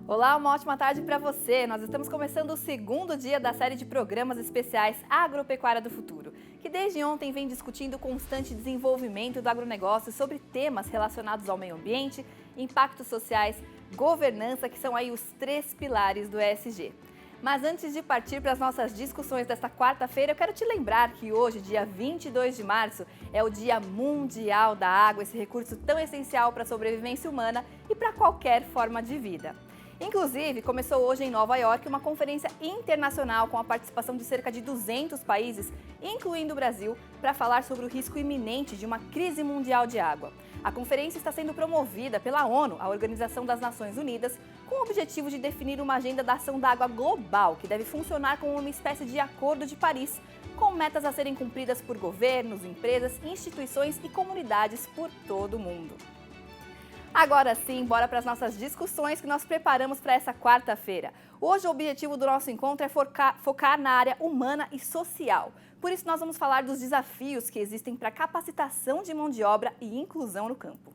Olá, uma ótima tarde para você. Nós estamos começando o segundo dia da série de programas especiais Agropecuária do Futuro, que desde ontem vem discutindo o constante desenvolvimento do agronegócio sobre temas relacionados ao meio ambiente, impactos sociais, governança, que são aí os três pilares do ESG. Mas antes de partir para as nossas discussões desta quarta-feira, eu quero te lembrar que hoje, dia 22 de março, é o Dia Mundial da Água, esse recurso tão essencial para a sobrevivência humana e para qualquer forma de vida. Inclusive, começou hoje em Nova York uma conferência internacional com a participação de cerca de 200 países, incluindo o Brasil, para falar sobre o risco iminente de uma crise mundial de água. A conferência está sendo promovida pela ONU, a Organização das Nações Unidas, com o objetivo de definir uma agenda da ação da água global, que deve funcionar como uma espécie de Acordo de Paris, com metas a serem cumpridas por governos, empresas, instituições e comunidades por todo o mundo. Agora sim, bora para as nossas discussões que nós preparamos para essa quarta-feira. Hoje o objetivo do nosso encontro é focar na área humana e social. Por isso nós vamos falar dos desafios que existem para capacitação de mão de obra e inclusão no campo.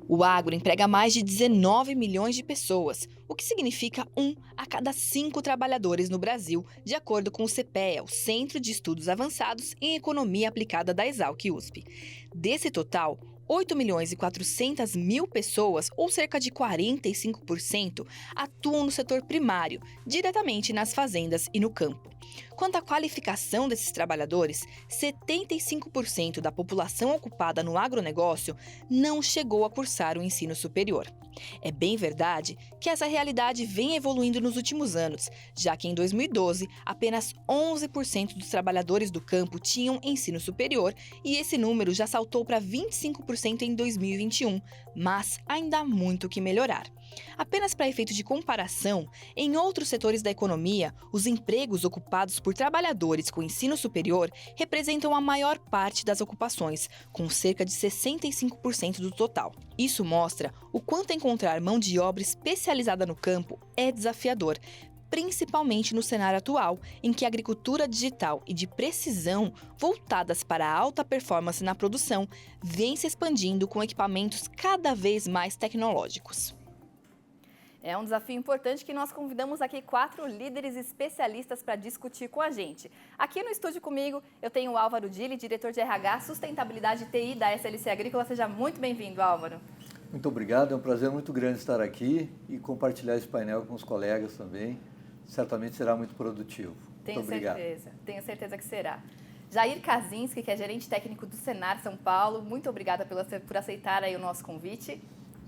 O agro emprega mais de 19 milhões de pessoas, o que significa 1 a cada 5 trabalhadores no Brasil, de acordo com o CPEA, o Centro de Estudos Avançados em Economia Aplicada da Exalc-USP. Desse total, 8 milhões e 400 mil pessoas, ou cerca de 45%, atuam no setor primário, diretamente nas fazendas e no campo. Quanto à qualificação desses trabalhadores, 75% da população ocupada no agronegócio não chegou a cursar o ensino superior. É bem verdade que essa realidade vem evoluindo nos últimos anos, já que em 2012, apenas 11% dos trabalhadores do campo tinham ensino superior e esse número já saltou para 25% em 2021, mas ainda há muito o que melhorar. Apenas para efeito de comparação, em outros setores da economia, os empregos ocupados por trabalhadores com ensino superior representam a maior parte das ocupações, com cerca de 65% do total. Isso mostra o quanto encontrar mão de obra especializada no campo é desafiador, principalmente no cenário atual, em que a agricultura digital e de precisão, voltadas para a alta performance na produção, vem se expandindo com equipamentos cada vez mais tecnológicos. É um desafio importante que nós convidamos aqui 4 líderes especialistas para discutir com a gente. Aqui no estúdio comigo eu tenho o Álvaro Dili, diretor de RH, Sustentabilidade e TI da SLC Agrícola. Seja muito bem-vindo, Álvaro. Muito obrigado, é um prazer muito grande estar aqui e compartilhar esse painel com os colegas também. Certamente será muito produtivo. Tenho obrigado. Tenho certeza que será. Jair Kaczynski, que é gerente técnico do Senar São Paulo, muito obrigada por aceitar aí o nosso convite.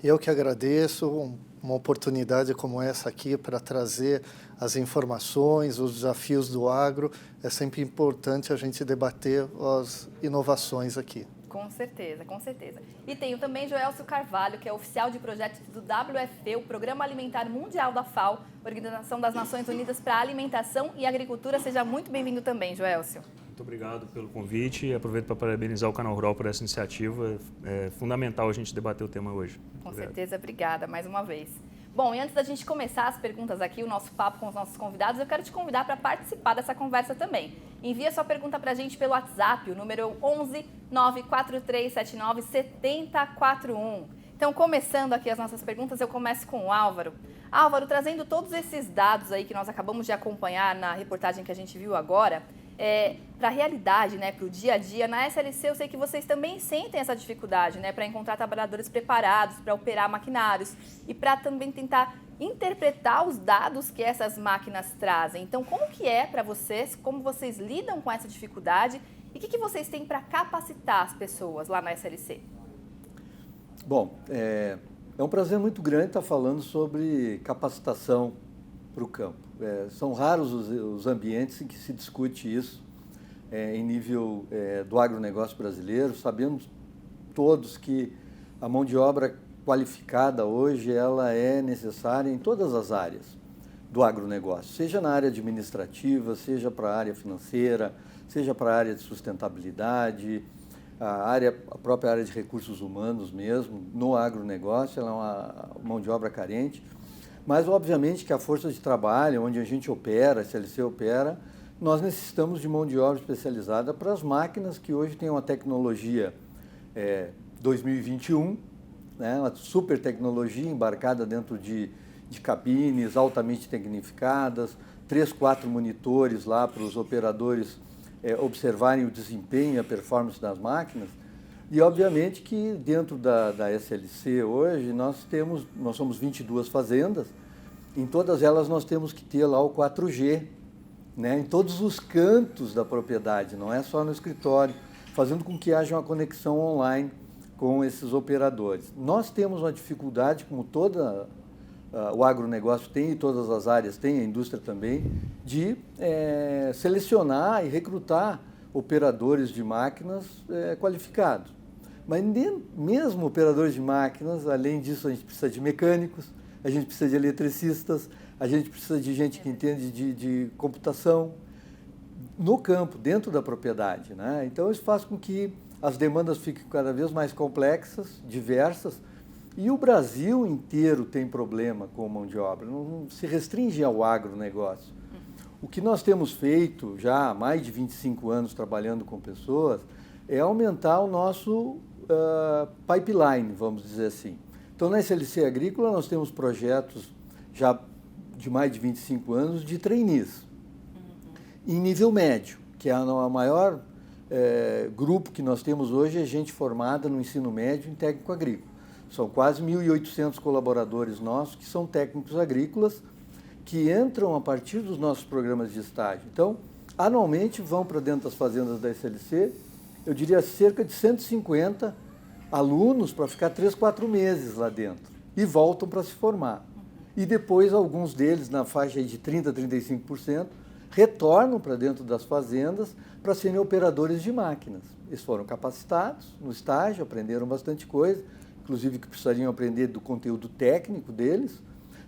Eu que agradeço uma oportunidade como essa aqui para trazer as informações, os desafios do agro. É sempre importante a gente debater as inovações aqui. Com certeza, com certeza. E tenho também Joelcio Carvalho, que é oficial de projetos do WFP, o Programa Alimentar Mundial da FAO, Organização das Nações Unidas para a Alimentação e Agricultura. Seja muito bem-vindo também, Joelcio. Muito obrigado pelo convite e aproveito para parabenizar o Canal Rural por essa iniciativa. É fundamental a gente debater o tema hoje. Com certeza, obrigada mais uma vez. Bom, e antes da gente começar as perguntas aqui, o nosso papo com os nossos convidados, eu quero te convidar para participar dessa conversa também. Envia sua pergunta para a gente pelo WhatsApp, o número 11 94379 7041. Então, começando aqui as nossas perguntas, eu começo com o Álvaro. Álvaro, trazendo todos esses dados aí que nós acabamos de acompanhar na reportagem que a gente viu agora, para a realidade, para o dia a dia, na SLC eu sei que vocês também sentem essa dificuldade, para encontrar trabalhadores preparados, para operar maquinários e para também tentar interpretar os dados que essas máquinas trazem. Então, como que é para vocês, como vocês lidam com essa dificuldade e o que vocês têm para capacitar as pessoas lá na SLC? Bom, é um prazer muito grande estar falando sobre capacitação para o campo. São raros os ambientes em que se discute isso em nível do agronegócio brasileiro. Sabemos todos que a mão de obra qualificada hoje ela é necessária em todas as áreas do agronegócio, seja na área administrativa, seja para a área financeira, seja para a área de sustentabilidade, a própria área de recursos humanos mesmo. No agronegócio ela é uma mão de obra carente. Mas, obviamente, que a força de trabalho, onde a gente opera, a SLC opera, nós necessitamos de mão de obra especializada para as máquinas que hoje têm uma tecnologia 2021, uma super tecnologia embarcada dentro de de cabines altamente tecnificadas, 3, 4 monitores lá para os operadores observarem o desempenho e a performance das máquinas. E, obviamente, que dentro da SLC hoje nós somos 22 fazendas, em todas elas nós temos que ter lá o 4G, né, em todos os cantos da propriedade, não é só no escritório, fazendo com que haja uma conexão online com esses operadores. Nós temos uma dificuldade, como toda o agronegócio tem e todas as áreas têm, a indústria também, de selecionar e recrutar operadores de máquinas qualificados. Mas mesmo operadores de máquinas, além disso, a gente precisa de mecânicos, a gente precisa de eletricistas, a gente precisa de gente que entende de computação no campo, dentro da propriedade, né? Então, isso faz com que as demandas fiquem cada vez mais complexas, diversas, e o Brasil inteiro tem problema com mão de obra, não se restringe ao agronegócio. O que nós temos feito já há mais de 25 anos trabalhando com pessoas é aumentar o nosso pipeline, vamos dizer assim. Então, na SLC Agrícola, nós temos projetos já de mais de 25 anos de trainees, em nível médio, que é a maior grupo que nós temos hoje, é gente formada no ensino médio em técnico agrícola. São quase 1.800 colaboradores nossos que são técnicos agrícolas, que entram a partir dos nossos programas de estágio. Então, anualmente vão para dentro das fazendas da SLC, eu diria cerca de 150 alunos para ficar 3, 4 meses lá dentro e voltam para se formar. E depois alguns deles, na faixa de 30% a 35%, retornam para dentro das fazendas para serem operadores de máquinas. Eles foram capacitados no estágio, aprenderam bastante coisa, inclusive que precisariam aprender do conteúdo técnico deles,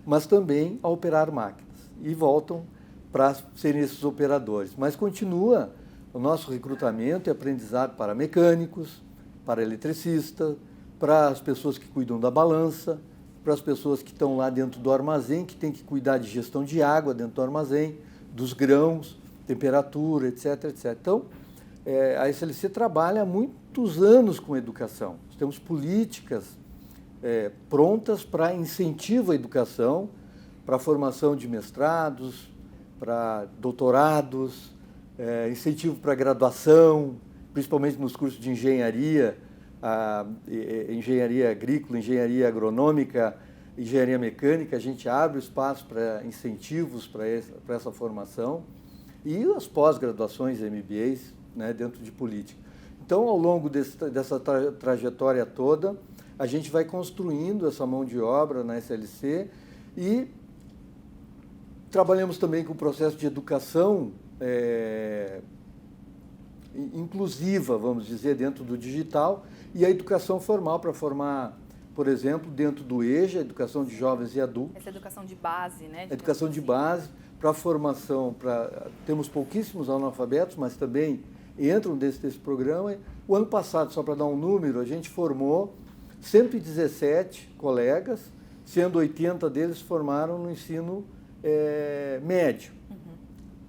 mas também a operar máquinas. E voltam para serem esses operadores. Mas continua o nosso recrutamento e aprendizado para mecânicos, para eletricistas, para as pessoas que cuidam da balança, para as pessoas que estão lá dentro do armazém, que tem que cuidar de gestão de água dentro do armazém, dos grãos, temperatura, etc, etc. Então, a SLC trabalha há muitos anos com educação. Nós temos políticas prontas para incentivo à educação, para a formação de mestrados, para doutorados, incentivo para graduação, principalmente nos cursos de engenharia, engenharia agrícola, engenharia agronômica, engenharia mecânica. A gente abre espaço para incentivos para essa formação e as pós-graduações, MBAs, né, dentro de política. Então, ao longo dessa trajetória toda, a gente vai construindo essa mão de obra na SLC e trabalhamos também com o processo de educação inclusiva, vamos dizer, dentro do digital, e a educação formal para formar, por exemplo, dentro do EJA, Educação de Jovens e Adultos. Essa educação de base, né? Educação de base, para formação, temos pouquíssimos analfabetos, mas também entram desse programa. O ano passado, só para dar um número, a gente formou 117 colegas, sendo 80 deles formaram no ensino médio,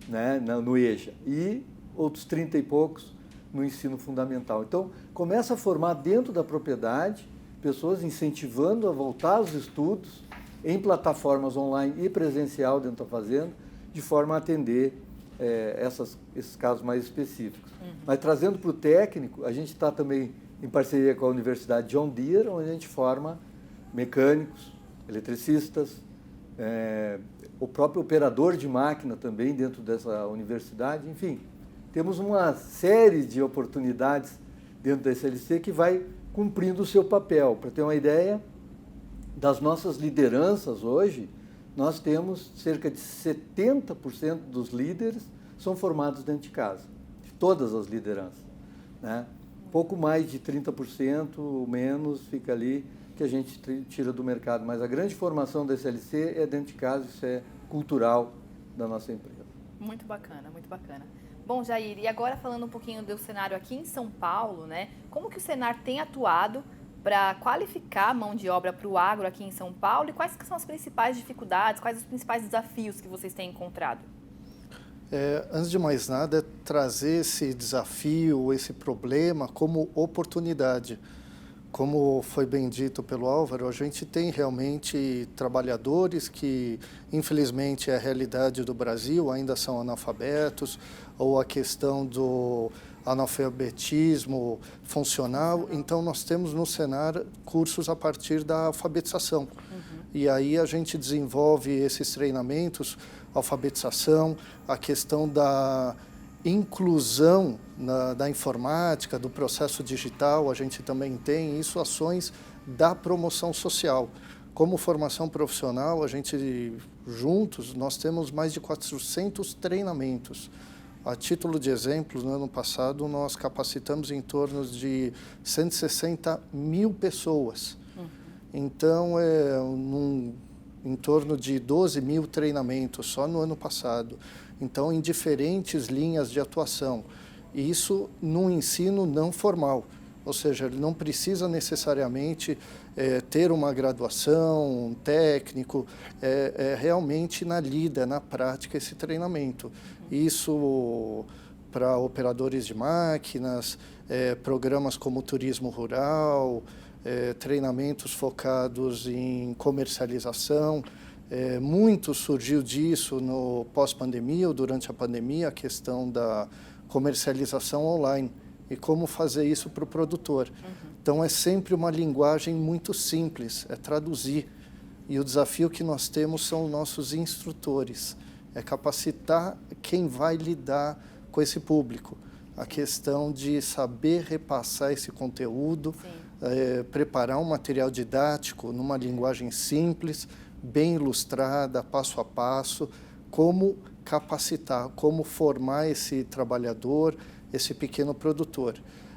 né, no EJA, e outros 30 e poucos no ensino fundamental. Então, começa a formar dentro da propriedade pessoas, incentivando a voltar aos estudos em plataformas online e presencial dentro da fazenda, de forma a atender esses casos mais específicos. Mas trazendo para o técnico, a gente está também em parceria com a Universidade John Deere, onde a gente forma mecânicos, eletricistas, o próprio operador de máquina também dentro dessa universidade. Enfim, temos uma série de oportunidades dentro da SLC que vai cumprindo o seu papel. Para ter uma ideia, das nossas lideranças hoje, nós temos cerca de 70% dos líderes são formados dentro de casa, de todas as lideranças, né? Pouco mais de 30% ou menos fica ali que a gente tira do mercado, mas a grande formação da SLC é dentro de casa, isso é cultural da nossa empresa. Muito bacana, muito bacana. Bom, Jair, e agora falando um pouquinho do cenário aqui em São Paulo, né? Como que o Senar tem atuado para qualificar a mão de obra para o agro aqui em São Paulo e quais que são as principais dificuldades, quais os principais desafios que vocês têm encontrado? Antes de mais nada, é trazer esse desafio, esse problema como oportunidade, Como foi bem dito pelo Álvaro, a gente tem realmente trabalhadores que, infelizmente, é a realidade do Brasil, ainda são analfabetos, ou a questão do analfabetismo funcional. Então, nós temos no Senar cursos a partir da alfabetização. E aí a gente desenvolve esses treinamentos, alfabetização, a questão da inclusão da informática, do processo digital, a gente também tem isso, ações da promoção social. Como formação profissional, a gente, juntos, nós temos mais de 400 treinamentos. A título de exemplo, no ano passado, nós capacitamos em torno de 160 mil pessoas. Então, em torno de 12 mil treinamentos só no ano passado. Então, em diferentes linhas de atuação. Isso no ensino não formal, ou seja, ele não precisa necessariamente ter uma graduação, um técnico, realmente na lida, na prática, esse treinamento. Isso para operadores de máquinas, programas como turismo rural, treinamentos focados em comercialização. Muito surgiu disso no pós-pandemia ou durante a pandemia, a questão da comercialização online e como fazer isso para o produtor. Então, é sempre uma linguagem muito simples, é traduzir. E o desafio que nós temos são os nossos instrutores, é capacitar quem vai lidar com esse público. A questão de saber repassar esse conteúdo, preparar um material didático numa linguagem simples, bem ilustrada, passo a passo, como capacitar, como formar esse trabalhador, esse pequeno produtor.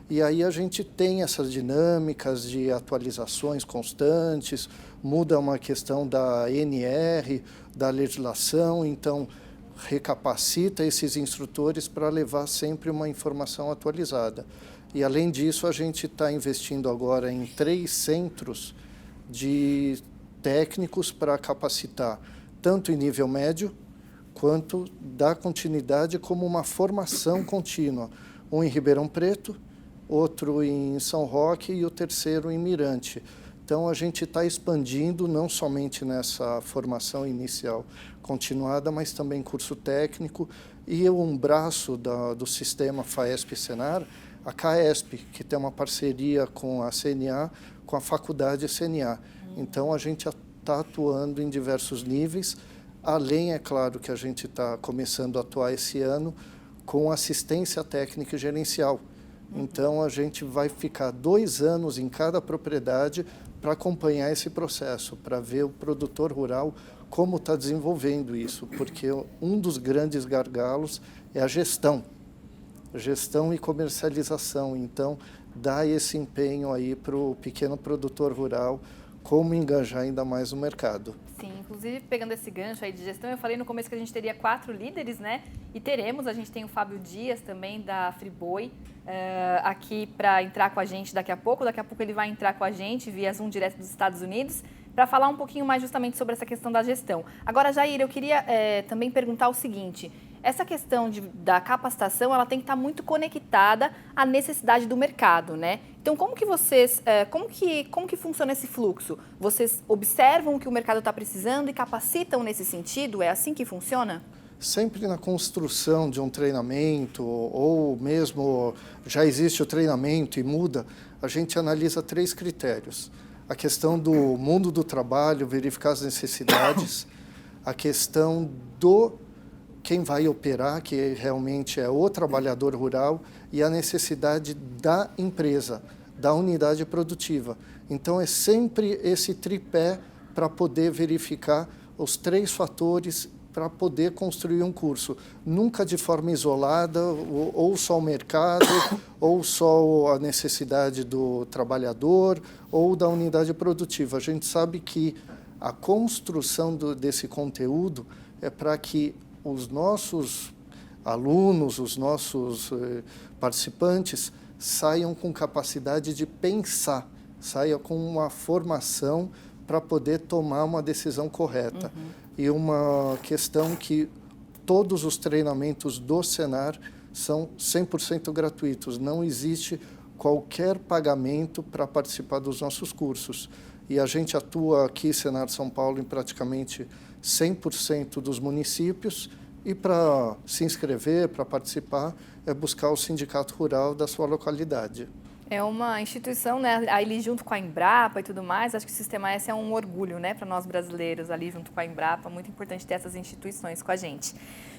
E aí a gente tem essas dinâmicas de atualizações constantes, muda uma questão da NR, da legislação, então recapacita esses instrutores para levar sempre uma informação atualizada. E além disso, a gente está investindo agora em 3 centros de técnicos para capacitar, tanto em nível médio, quanto dar continuidade como uma formação contínua. Um em Ribeirão Preto, outro em São Roque e o terceiro em Mirante. Então, a gente está expandindo não somente nessa formação inicial continuada, mas também curso técnico e um braço do sistema FAESP-Senar, a CAESP, que tem uma parceria com a CNA, com a faculdade CNA. Então, a gente está atuando em diversos níveis, além, é claro, que a gente está começando a atuar esse ano com assistência técnica e gerencial. Então, a gente vai ficar 2 anos em cada propriedade para acompanhar esse processo, para ver o produtor rural como está desenvolvendo isso, porque um dos grandes gargalos é a gestão e comercialização. Então, dá esse empenho aí para o pequeno produtor rural, como engajar ainda mais no mercado. Sim, inclusive pegando esse gancho aí de gestão, eu falei no começo que a gente teria 4 líderes, né? E teremos, a gente tem o Fábio Dias também da Friboi aqui para entrar com a gente daqui a pouco ele vai entrar com a gente via Zoom direto dos Estados Unidos para falar um pouquinho mais justamente sobre essa questão da gestão. Agora, Jair, eu queria também perguntar o seguinte, essa questão da capacitação, ela tem que estar muito conectada à necessidade do mercado, né? Então, como que vocês, como que funciona esse fluxo? Vocês observam o que o mercado está precisando e capacitam nesse sentido? É assim que funciona? Sempre na construção de um treinamento, ou mesmo já existe o treinamento e muda, a gente analisa 3 critérios. A questão do mundo do trabalho, verificar as necessidades, a questão do quem vai operar, que realmente é o trabalhador rural, e a necessidade da empresa, da unidade produtiva. Então, é sempre esse tripé para poder verificar os 3 fatores para poder construir um curso. Nunca de forma isolada, ou só o mercado, ou só a necessidade do trabalhador, ou da unidade produtiva. A gente sabe que a construção desse conteúdo é para que os nossos alunos, os nossos participantes saiam com capacidade de pensar, saiam com uma formação para poder tomar uma decisão correta. E uma questão que todos os treinamentos do Senar são 100% gratuitos. Não existe qualquer pagamento para participar dos nossos cursos. E a gente atua aqui, Senar São Paulo, em praticamente 100% dos municípios, e para se inscrever, para participar, é buscar o sindicato rural da sua localidade. É uma instituição, né, ali junto com a Embrapa e tudo mais, acho que o Sistema S é um orgulho, né, para nós brasileiros, ali junto com a Embrapa, muito importante ter essas instituições com a gente.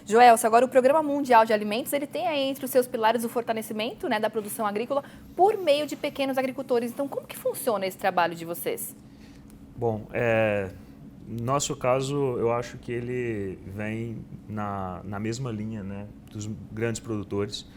Joelson, agora o Programa Mundial de Alimentos, ele tem aí entre os seus pilares o fortalecimento, né, da produção agrícola por meio de pequenos agricultores. Então, como que funciona esse trabalho de vocês? Bom, no nosso caso, eu acho que ele vem na mesma linha, né, dos grandes produtores,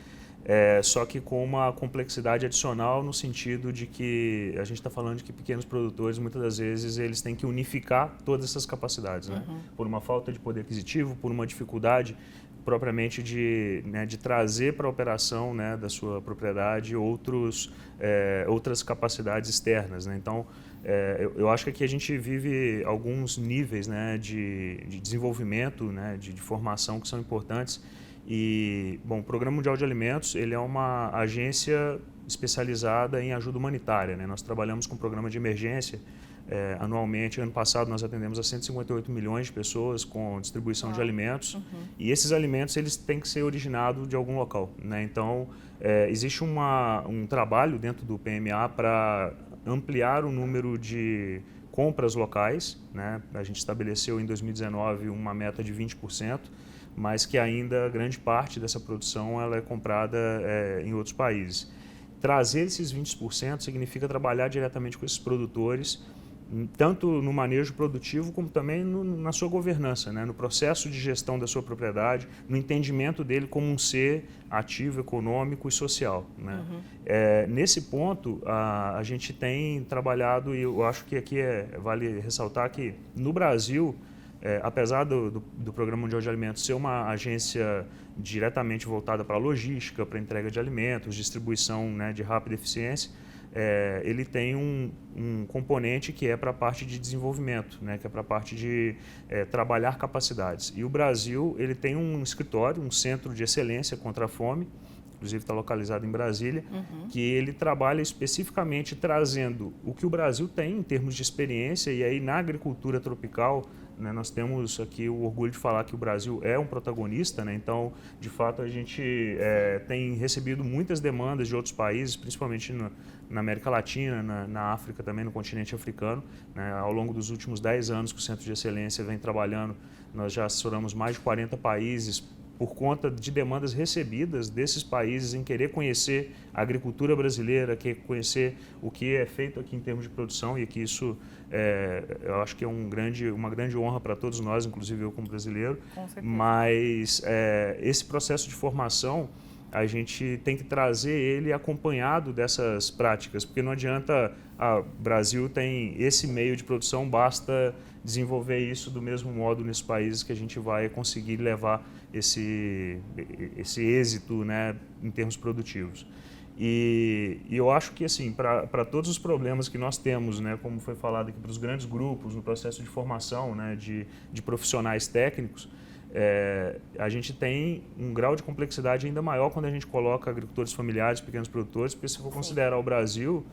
só que com uma complexidade adicional no sentido de que a gente está falando de que pequenos produtores, muitas das vezes, eles têm que unificar todas essas capacidades, né? Por uma falta de poder aquisitivo, por uma dificuldade propriamente de trazer para a operação, né, da sua propriedade outras capacidades externas, né? Então, eu acho que aqui a gente vive alguns níveis, né, de desenvolvimento, né, de formação que são importantes. E, bom, o Programa Mundial de Alimentos, ele é uma agência especializada em ajuda humanitária, né? Nós trabalhamos com um programa de emergência anualmente. Ano passado nós atendemos a 158 milhões de pessoas com distribuição de alimentos. E esses alimentos, eles têm que ser originados de algum local, né? Então, existe um trabalho dentro do PMA para ampliar o número de compras locais, né? A gente estabeleceu em 2019 uma meta de 20%, mas que ainda grande parte dessa produção ela é comprada em outros países. Trazer esses 20% significa trabalhar diretamente com esses produtores, tanto no manejo produtivo como também na sua governança, né? No processo de gestão da sua propriedade, no entendimento dele como um ser ativo, econômico e social, né? Nesse ponto, a gente tem trabalhado, e eu acho que aqui vale ressaltar que no Brasil, apesar do Programa Mundial de Alimentos ser uma agência diretamente voltada para a logística, para a entrega de alimentos, distribuição, né, de rápida eficiência, ele tem um componente que é para a parte de desenvolvimento, né, que é para a parte de trabalhar capacidades. E o Brasil ele tem um escritório, um centro de excelência contra a fome, inclusive está localizado em Brasília, que ele trabalha especificamente trazendo o que o Brasil tem em termos de experiência, e aí na agricultura tropical, né, nós temos aqui o orgulho de falar que o Brasil é um protagonista, né? Então, de fato, a gente tem recebido muitas demandas de outros países, principalmente na América Latina, na África também, no continente africano, né? Ao longo dos últimos 10 anos que o Centro de Excelência vem trabalhando, nós já assessoramos mais de 40 países por conta de demandas recebidas desses países em querer conhecer a agricultura brasileira, querer conhecer o que é feito aqui em termos de produção, e que isso eu acho que é uma grande honra para todos nós, inclusive eu como brasileiro. Com certeza. Mas esse processo de formação, a gente tem que trazer ele acompanhado dessas práticas, porque não adianta, o Brasil tem esse meio de produção, basta desenvolver isso do mesmo modo nesses países que a gente vai conseguir levar esse êxito, né, em termos produtivos. E eu acho que, assim, para todos os problemas que nós temos, né, como foi falado aqui, para os grandes grupos, no processo de formação, né, de profissionais técnicos, a gente tem um grau de complexidade ainda maior quando a gente coloca agricultores familiares, pequenos produtores, porque se for considerar o Brasil,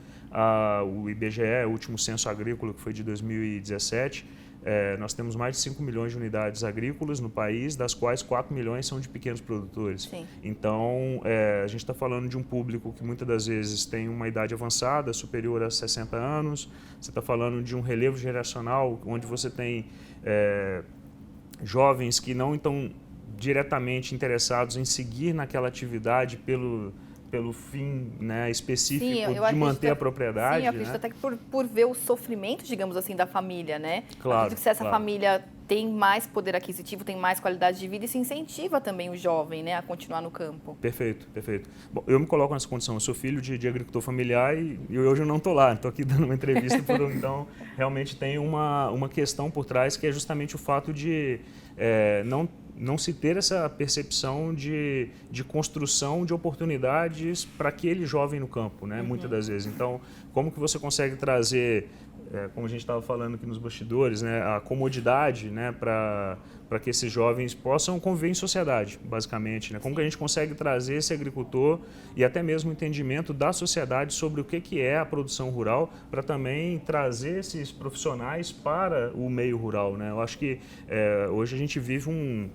o IBGE, o último censo agrícola, que foi de 2017, nós temos mais de 5 milhões de unidades agrícolas no país, das quais 4 milhões são de pequenos produtores. Sim. Então, a gente está falando de um público que muitas das vezes tem uma idade avançada, superior a 60 anos, você está falando de um relevo geracional, onde você tem jovens que não estão diretamente interessados em seguir naquela atividade pelo fim, né, específico de manter a propriedade. Sim, eu acredito, né, até que por ver o sofrimento, digamos assim, da família, né? Claro. Acredito que se essa família tem mais poder aquisitivo, tem mais qualidade de vida, e se incentiva também o jovem, né, a continuar no campo. Perfeito, perfeito. Bom, eu me coloco nessa condição, eu sou filho de agricultor familiar e hoje eu não estou lá, estou aqui dando uma entrevista, então realmente tem uma questão por trás, que é justamente o fato de não se ter essa percepção de construção de oportunidades para aquele jovem no campo, né? Muitas das vezes. Então, como que você consegue trazer como a gente estava falando aqui nos bastidores, né, a comodidade, né, para que esses jovens possam conviver em sociedade, basicamente. Né? Como que a gente consegue trazer esse agricultor e até mesmo o entendimento da sociedade sobre o que é a produção rural, para também trazer esses profissionais para o meio rural. Né? Eu acho que hoje a gente vive um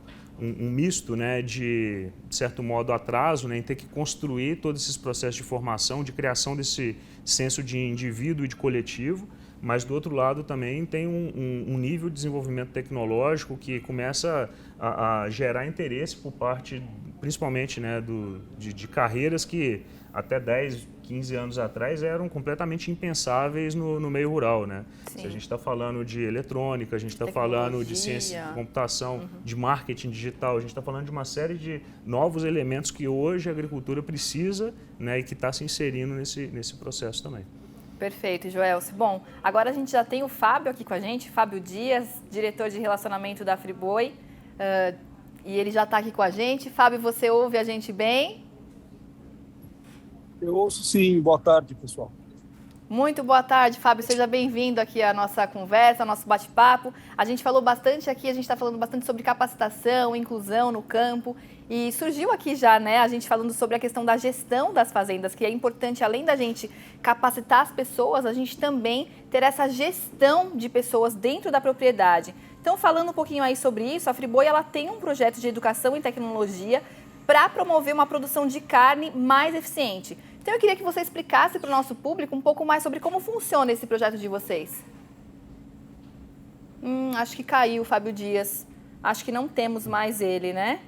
misto, né, de certo modo, atraso, né, em ter que construir todos esses processos de formação, de criação desse senso de indivíduo e de coletivo, mas do outro lado também tem um nível de desenvolvimento tecnológico que começa a gerar interesse por parte, principalmente, né, de carreiras que até 10, 15 anos atrás eram completamente impensáveis no meio rural, né? Se a gente está falando de eletrônica, a gente está falando de ciência de computação, de marketing digital, a gente está falando de uma série de novos elementos que hoje a agricultura precisa, né, e que está se inserindo nesse processo também. Perfeito, Joelce. Bom, agora a gente já tem o Fábio aqui com a gente, Fábio Dias, diretor de relacionamento da Friboi, e ele já está aqui com a gente. Fábio, você ouve a gente bem? Eu ouço sim. Boa tarde, pessoal. Muito boa tarde, Fábio. Seja bem-vindo aqui à nossa conversa, ao nosso bate-papo. A gente falou bastante aqui, a gente está falando bastante sobre capacitação, inclusão no campo. E surgiu aqui já, né, a gente falando sobre a questão da gestão das fazendas, que é importante, além da gente capacitar as pessoas, a gente também ter essa gestão de pessoas dentro da propriedade. Então, falando um pouquinho aí sobre isso, a Friboi ela tem um projeto de educação em tecnologia para promover uma produção de carne mais eficiente. Então, eu queria que você explicasse para o nosso público um pouco mais sobre como funciona esse projeto de vocês. Acho que caiu o Fábio Dias. Acho que não temos mais ele, né?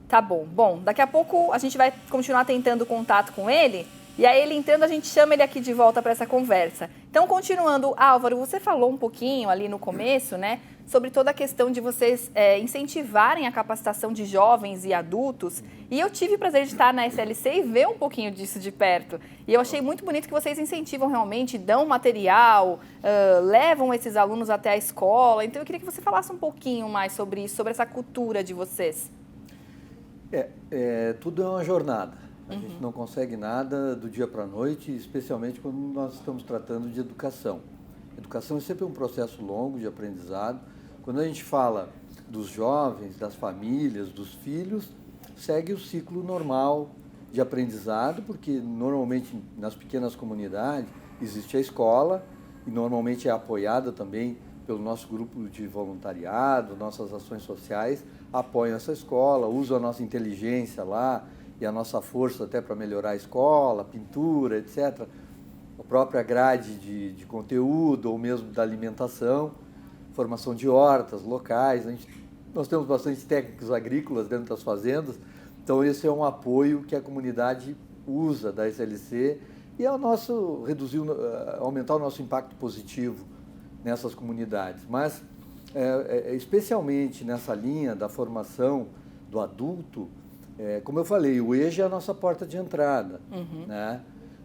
Tá bom. Bom, daqui a pouco a gente vai continuar tentando contato com ele. E aí, ele entrando, a gente chama ele aqui de volta para essa conversa. Então, continuando, Álvaro, você falou um pouquinho ali no começo, né, sobre toda a questão de vocês incentivarem a capacitação de jovens e adultos. E eu tive o prazer de estar na SLC e ver um pouquinho disso de perto. E eu achei muito bonito que vocês incentivam realmente, dão material, levam esses alunos até a escola. Então, eu queria que você falasse um pouquinho mais sobre isso, sobre essa cultura de vocês. Tudo é uma jornada. A gente não consegue nada do dia para a noite, especialmente quando nós estamos tratando de educação. Educação é sempre um processo longo de aprendizado. Quando a gente fala dos jovens, das famílias, dos filhos, segue o ciclo normal de aprendizado, porque normalmente nas pequenas comunidades existe a escola e normalmente é apoiada também pelo nosso grupo de voluntariado, nossas ações sociais apoiam essa escola, usam a nossa inteligência lá e a nossa força até para melhorar a escola, pintura, etc., a própria grade de conteúdo ou mesmo da alimentação, formação de hortas locais. Nós temos bastante técnicos agrícolas dentro das fazendas, então esse é um apoio que a comunidade usa da SLC e é o nosso aumentar o nosso impacto positivo nessas comunidades. Mas, especialmente nessa linha da formação do adulto, como eu falei, o EJA é a nossa porta de entrada, né?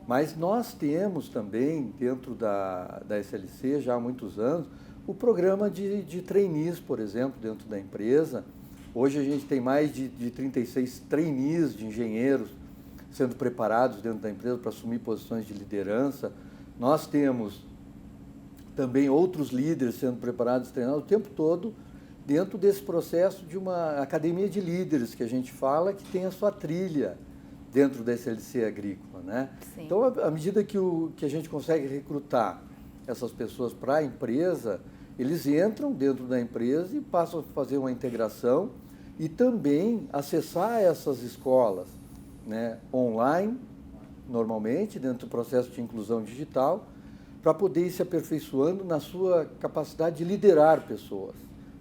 Mas nós temos também, dentro da SLC, já há muitos anos, o programa de trainees, por exemplo, dentro da empresa. Hoje a gente tem mais de 36 trainees de engenheiros sendo preparados dentro da empresa para assumir posições de liderança. Nós temos também outros líderes sendo preparados e treinados o tempo todo dentro desse processo de uma academia de líderes que a gente fala que tem a sua trilha dentro da SLC agrícola, né? Sim. Então, à medida que a gente consegue recrutar essas pessoas para a empresa, eles entram dentro da empresa e passam a fazer uma integração e também acessar essas escolas, né, online, normalmente, dentro do processo de inclusão digital, para poder ir se aperfeiçoando na sua capacidade de liderar pessoas.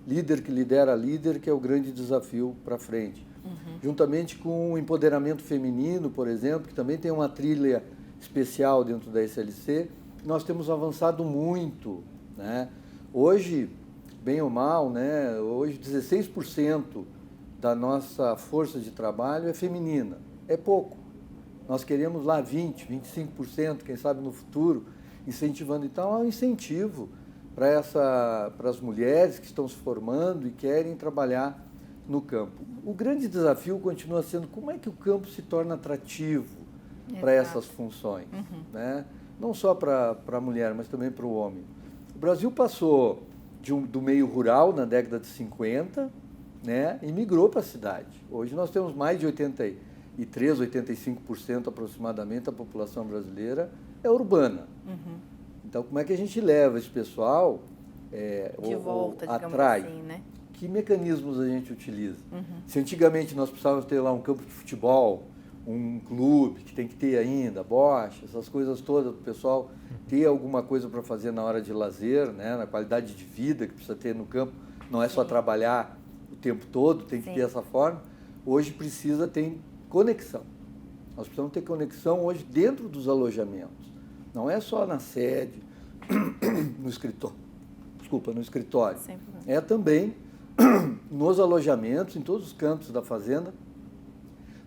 Líder que lidera líder, que é o grande desafio para frente. Juntamente com o empoderamento feminino, por exemplo, que também tem uma trilha especial dentro da SLC, nós temos avançado muito, né? Hoje, bem ou mal, né, hoje 16% da nossa força de trabalho é feminina. É pouco. Nós queremos lá 20%, 25%, quem sabe no futuro, incentivando. Então, há um incentivo para as mulheres que estão se formando e querem trabalhar no campo. O grande desafio continua sendo como é que o campo se torna atrativo para essas funções, né? não só para a mulher, mas também para o homem. O Brasil passou do meio rural na década de 50, né, e migrou para a cidade. Hoje nós temos mais de 83, 85% aproximadamente da população brasileira é urbana. Então, como é que a gente leva esse pessoal de volta, digamos atrai? assim, né? Que mecanismos a gente utiliza? Se antigamente nós precisávamos ter lá um campo de futebol, um clube, que tem que ter ainda, bocha, essas coisas todas, para o pessoal ter alguma coisa para fazer na hora de lazer, né, na qualidade de vida que precisa ter no campo, não é só trabalhar o tempo todo, tem que ter essa forma. Hoje precisa ter conexão. Nós precisamos ter conexão hoje dentro dos alojamentos. Não é só na sede, no escritório. Desculpa, no escritório. É também nos alojamentos, em todos os cantos da fazenda,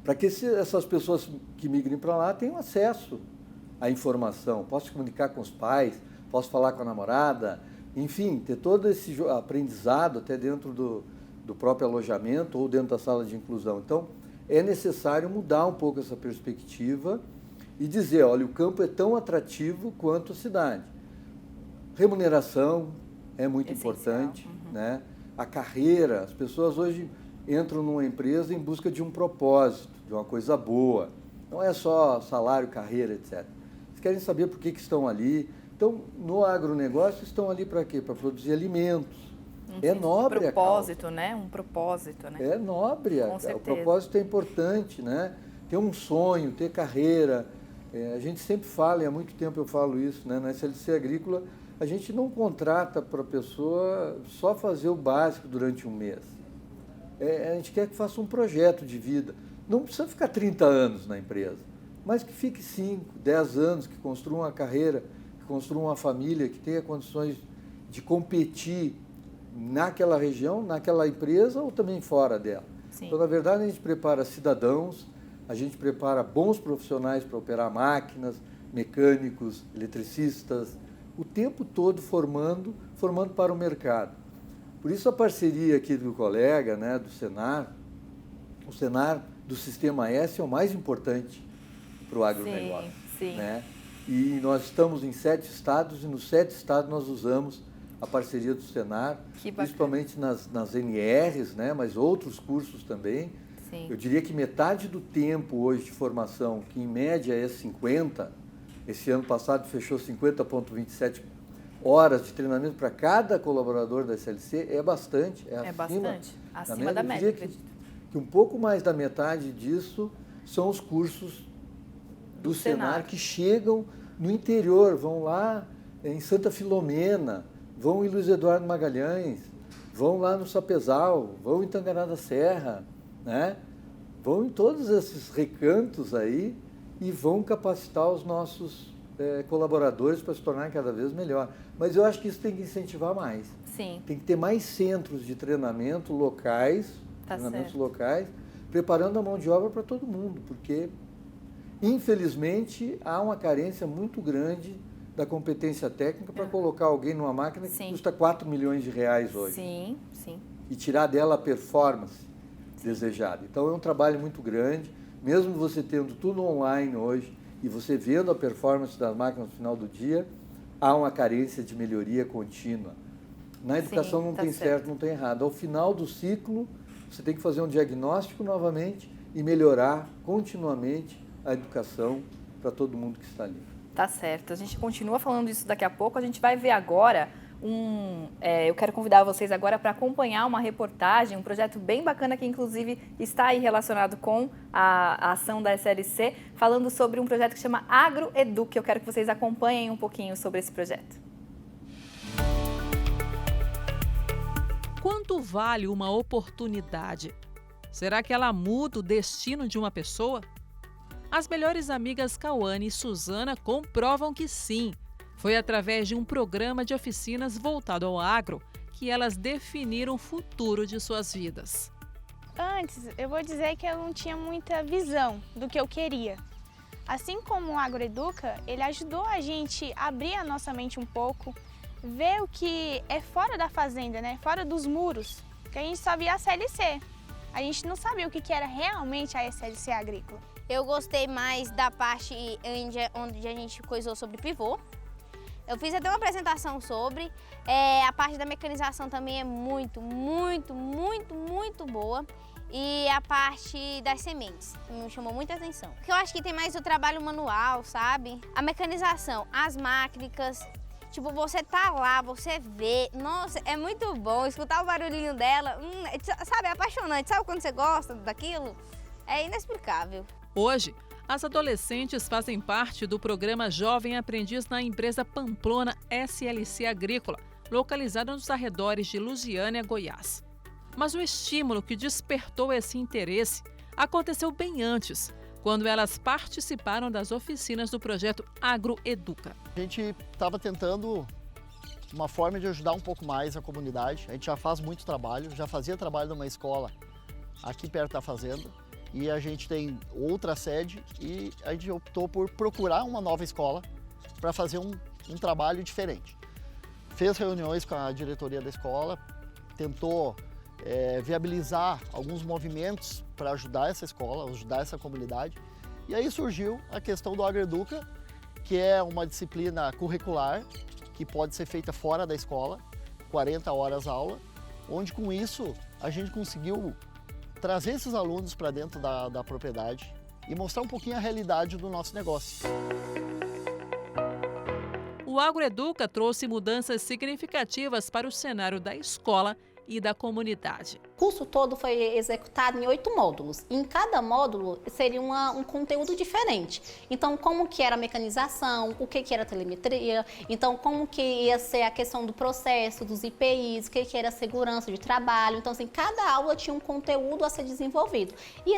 para que essas pessoas que migrem para lá tenham acesso à informação. Posso se comunicar com os pais, posso falar com a namorada, enfim, ter todo esse aprendizado até dentro do próprio alojamento ou dentro da sala de inclusão. Então, é necessário mudar um pouco essa perspectiva e dizer, olha, o campo é tão atrativo quanto a cidade. Remuneração é muito importante, né? A carreira, as pessoas hoje entram numa empresa em busca de um propósito, de uma coisa boa. Não é só salário, carreira, etc. Eles querem saber por que estão ali. Então, no agronegócio, estão ali para quê? Para produzir alimentos. É nobre a causa. Propósito, né? Um propósito, né? É nobre. Com certeza. O propósito é importante, né? Ter um sonho, ter carreira. A gente sempre fala, e há muito tempo eu falo isso, né? Na SLC Agrícola, a gente não contrata para a pessoa só fazer o básico durante um mês. A gente quer que faça um projeto de vida. Não precisa ficar 30 anos na empresa, mas que fique 5, 10 anos, que construa uma carreira, que construa uma família, que tenha condições de competir naquela região, naquela empresa ou também fora dela. Sim. Então, na verdade, a gente prepara cidadãos, a gente prepara bons profissionais para operar máquinas, mecânicos, eletricistas, o tempo todo formando para o mercado. Por isso a parceria aqui do colega, né, do Senar, o Senar do Sistema S é o mais importante para o agronegócio. Sim. Né? E nós estamos em 7 estados e nos 7 estados nós usamos a parceria do Senar, principalmente nas NRs, né, mas outros cursos também. Sim. Eu diria que metade do tempo hoje de formação, que em média é 50, esse ano passado fechou 50,27 horas de treinamento para cada colaborador da SLC, é bastante. Acima da média, acredito. Que um pouco mais da metade disso são os cursos do Senar que chegam no interior, vão lá em Santa Filomena, vão em Luiz Eduardo Magalhães, vão lá no Sapezal, vão em Tangará da Serra, né? Vão em todos esses recantos aí e vão capacitar os nossos colaboradores para se tornar cada vez melhor. Mas eu acho que isso tem que incentivar mais. Sim. Tem que ter mais centros de treinamento locais, locais, preparando a mão de obra para todo mundo, porque, infelizmente, há uma carência muito grande da competência técnica para colocar alguém numa máquina que custa 4 milhões de reais hoje. Sim. E tirar dela a performance desejada. Então, é um trabalho muito grande, mesmo você tendo tudo online hoje e você vendo a performance das máquinas no final do dia, há uma carência de melhoria contínua. Na educação não tem certo, não tem errado. Ao final do ciclo, você tem que fazer um diagnóstico novamente e melhorar continuamente a educação para todo mundo que está ali. Tá certo. A gente continua falando disso daqui a pouco. A gente vai ver agora eu quero convidar vocês agora para acompanhar uma reportagem, um projeto bem bacana que inclusive está aí relacionado com a ação da SLC, falando sobre um projeto que chama AgroEduc. Eu quero que vocês acompanhem um pouquinho sobre esse projeto. Quanto vale uma oportunidade? Será que ela muda o destino de uma pessoa? As melhores amigas Cauane e Suzana comprovam que sim. Foi através de um programa de oficinas voltado ao agro que elas definiram o futuro de suas vidas. Antes, eu vou dizer que eu não tinha muita visão do que eu queria. Assim como o AgroEduca, ele ajudou a gente a abrir a nossa mente um pouco, ver o que é fora da fazenda, né? Fora dos muros, que a gente só via a SLC. A gente não sabia o que era realmente a SLC agrícola. Eu gostei mais da parte onde a gente coisou sobre pivô. Eu fiz até uma apresentação sobre. A parte da mecanização também é muito boa. E a parte das sementes, que me chamou muita atenção. Porque eu acho que tem mais o trabalho manual, sabe? A mecanização, as máquinas, tipo, você tá lá, você vê. Nossa, é muito bom escutar o barulhinho dela. Sabe, é apaixonante. Sabe quando você gosta daquilo? É inexplicável. Hoje, as adolescentes fazem parte do programa Jovem Aprendiz na empresa Pamplona SLC Agrícola, localizada nos arredores de Lusiânia, Goiás. Mas o estímulo que despertou esse interesse aconteceu bem antes, quando elas participaram das oficinas do projeto Agroeduca. A gente estava tentando uma forma de ajudar um pouco mais a comunidade. A gente já faz muito trabalho, já fazia trabalho numa escola aqui perto da fazenda. E a gente tem outra sede e a gente optou por procurar uma nova escola para fazer um trabalho diferente. Fez reuniões com a diretoria da escola, tentou viabilizar alguns movimentos para ajudar essa escola, ajudar essa comunidade. E aí surgiu a questão do Agroeduca, que é uma disciplina curricular que pode ser feita fora da escola, 40 horas aula, onde com isso a gente conseguiu trazer esses alunos para dentro da propriedade e mostrar um pouquinho a realidade do nosso negócio. O Agroeduca trouxe mudanças significativas para o cenário da escola e da comunidade. O curso todo foi executado em 8 módulos. Em cada módulo seria um conteúdo diferente. Então, como que era a mecanização, o que era a telemetria, então como que ia ser a questão do processo, dos IPIs, o que era a segurança de trabalho. Então, assim, cada aula tinha um conteúdo a ser desenvolvido. E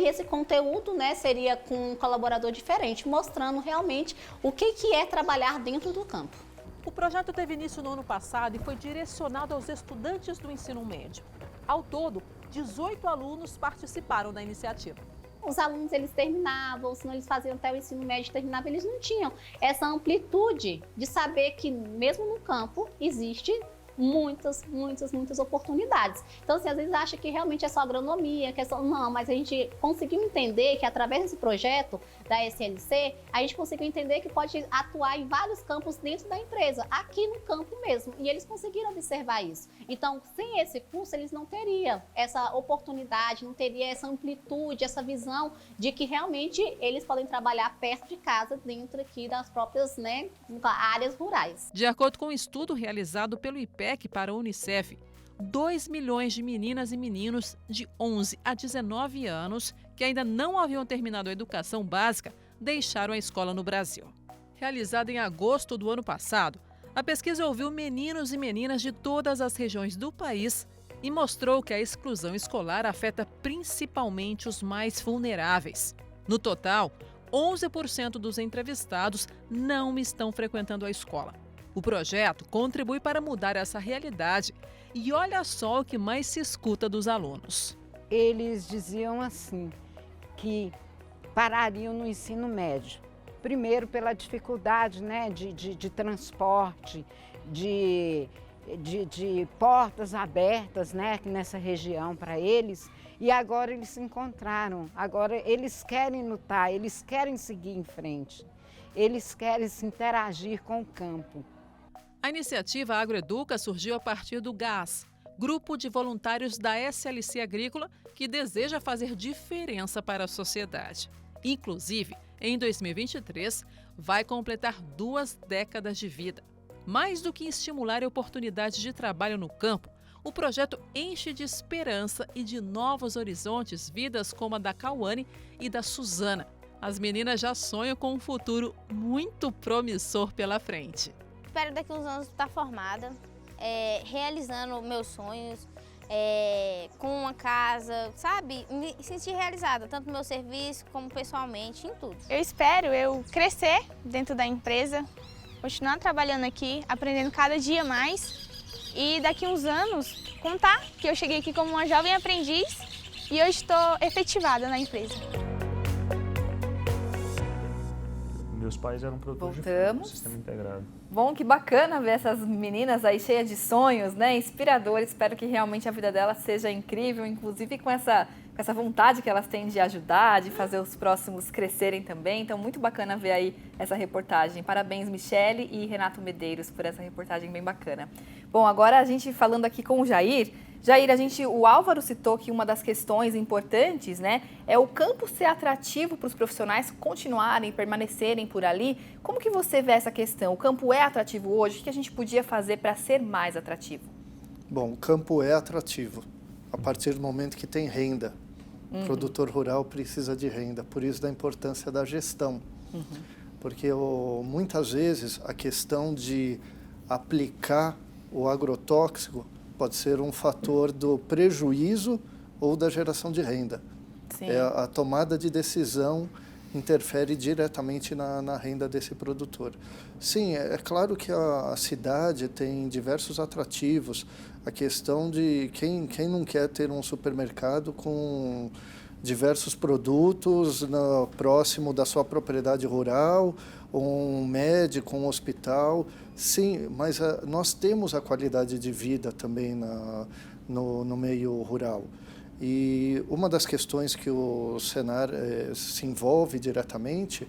esse conteúdo, né, seria com um colaborador diferente, mostrando realmente o que é trabalhar dentro do campo. O projeto teve início no ano passado e foi direcionado aos estudantes do ensino médio. Ao todo, 18 alunos participaram da iniciativa. Os alunos, eles terminavam, se não eles faziam até o ensino médio e terminavam, eles não tinham essa amplitude de saber que mesmo no campo existe muitas oportunidades. Então, assim, às vezes acha que realmente é só agronomia, que é só... Não, mas a gente conseguiu entender que através desse projeto da SLC, a gente conseguiu entender que pode atuar em vários campos dentro da empresa, aqui no campo mesmo, e eles conseguiram observar isso. Então, sem esse curso, eles não teriam essa oportunidade, não teriam essa amplitude, essa visão de que realmente eles podem trabalhar perto de casa, dentro aqui das próprias, né, áreas rurais. De acordo com um estudo realizado pelo IPEC para a Unicef, 2 milhões de meninas e meninos de 11 a 19 anos que ainda não haviam terminado a educação básica deixaram a escola no Brasil. Realizada em agosto do ano passado, a pesquisa ouviu meninos e meninas de todas as regiões do país e mostrou que a exclusão escolar afeta principalmente os mais vulneráveis. No total, 11% dos entrevistados não estão frequentando a escola. O projeto contribui para mudar essa realidade e olha só o que mais se escuta dos alunos. Eles diziam assim, que parariam no ensino médio. Primeiro pela dificuldade, né, de transporte, de portas abertas, né, nessa região para eles. E agora eles se encontraram, agora eles querem lutar, eles querem seguir em frente, eles querem se interagir com o campo. A iniciativa Agroeduca surgiu a partir do GAS, grupo de voluntários da SLC Agrícola que deseja fazer diferença para a sociedade. Inclusive, em 2023, vai completar 2 décadas de vida. Mais do que estimular oportunidades de trabalho no campo, o projeto enche de esperança e de novos horizontes vidas como a da Cauane e da Suzana. As meninas já sonham com um futuro muito promissor pela frente. Espero daqui a uns anos estar formada, realizando meus sonhos, com uma casa, sabe? Me sentir realizada, tanto no meu serviço como pessoalmente, em tudo. Eu espero crescer dentro da empresa, continuar trabalhando aqui, aprendendo cada dia mais e daqui a uns anos contar que eu cheguei aqui como uma jovem aprendiz e eu estou efetivada na empresa. Meus pais eram produtores de Voltamos. sistema integrado. Bom, que bacana ver essas meninas aí cheias de sonhos, né? Inspirador. Espero que realmente a vida delas seja incrível, inclusive com essa essa vontade que elas têm de ajudar, de fazer os próximos crescerem também. Então, muito bacana ver aí essa reportagem. Parabéns, Michele e Renato Medeiros, por essa reportagem bem bacana. Bom, agora a gente falando aqui com o Jair. Jair, o Álvaro citou que uma das questões importantes, né, é o campo ser atrativo para os profissionais continuarem, permanecerem por ali. Como que você vê essa questão? O campo é atrativo hoje? O que a gente podia fazer para ser mais atrativo? Bom, o campo é atrativo a partir do momento que tem renda. O produtor rural precisa de renda, por isso da importância da gestão. Porque muitas vezes a questão de aplicar o agrotóxico pode ser um fator do prejuízo ou da geração de renda. A tomada de decisão interfere diretamente na renda desse produtor. Sim, é claro que a cidade tem diversos atrativos. A questão de quem não quer ter um supermercado com diversos produtos próximo da sua propriedade rural, um médico, um hospital. Sim, mas nós temos a qualidade de vida também no meio rural. E uma das questões que o Senar se envolve diretamente